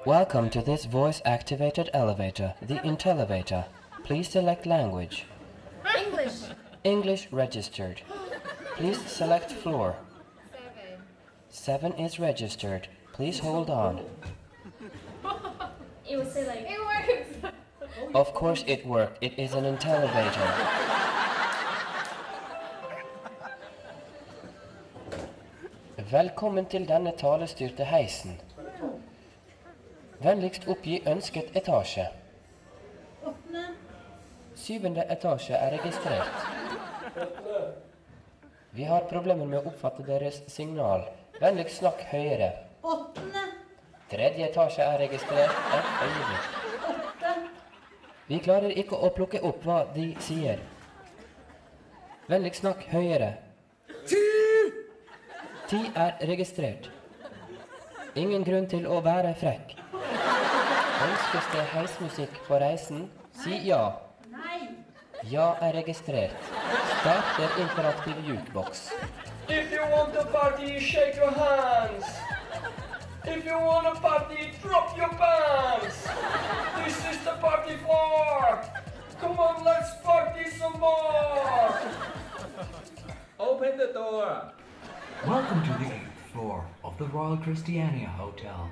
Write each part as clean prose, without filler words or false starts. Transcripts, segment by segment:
Welcome to this voice-activated elevator, the Intellivator. Please select language. English. English registered. Please select floor. 7 is registered. Please hold on. It will say like, it works. Of course it worked. It is an Intellivator. Velkommen til denne talestyrte heisen. Vennligst oppgi ønsket etasje. 7. etasje er registrert. Vi har problemer med å oppfatte deres signal. Vennligst snakk høyere. 3. etasje er registrert. Et øyeblikk. Vi klarer ikke å plukke opp hva de sier. Vennligst snakk høyere. 10 er registrert. Ingen grunn til å være frekk. Ønskes det heismusikk på reisen? Si ja. Ja er registrert. Start der interaktiv jukebox. If you want to party, shake your hands. If you want to party, drop your pants. This is the party floor. Come on, let's party some more. Open the door. Welcome to the 8th floor of the Royal Christiania Hotel.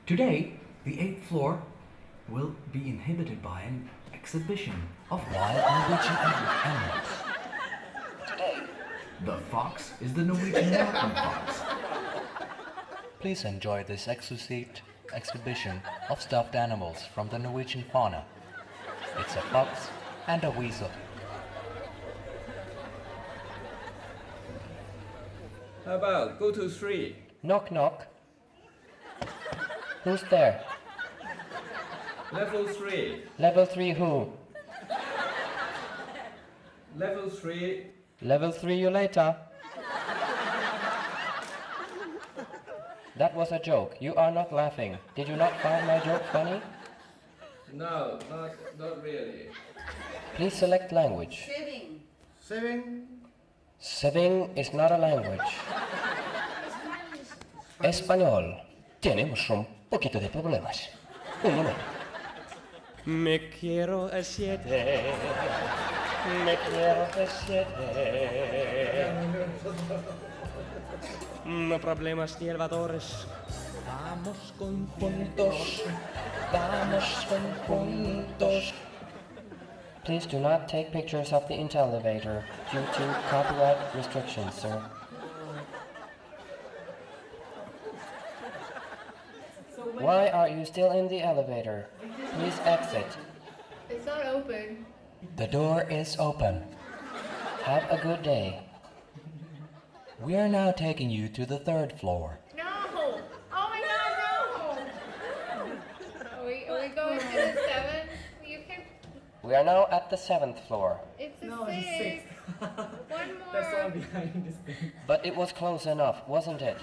Today, the 8th floor will be inhabited by an exhibition of wild Norwegian animals. Today, the fox is the Norwegian mountain fox. Please enjoy this exquisite exhibition of stuffed animals from the Norwegian fauna. It's a fox and a weasel. How about go to 3? Knock knock. Who's there? Level 3. Level 3 who? Level 3. Level 3 you later. That was a joke. You are not laughing. Did you not find my joke funny? No, not really. Please select language. Saving is not a language. Español. Tenemos un poquito de problemas. Un momento. Me quiero a 7. Me quiero a 7. No problemas ni elevadores. Vamos con puntos. Vamos con puntos. Please do not take pictures of the Intellivator due to copyright restrictions, sir. Why are you still in the elevator? Please exit. It's not open. The door is open. Have a good day. We are now taking you to the 3rd floor. No! Oh my god, no! Are we going to the 7? You can... We are now at the 7th floor. It's a 6. One more. That's all behind this thing. But it was close enough, wasn't it?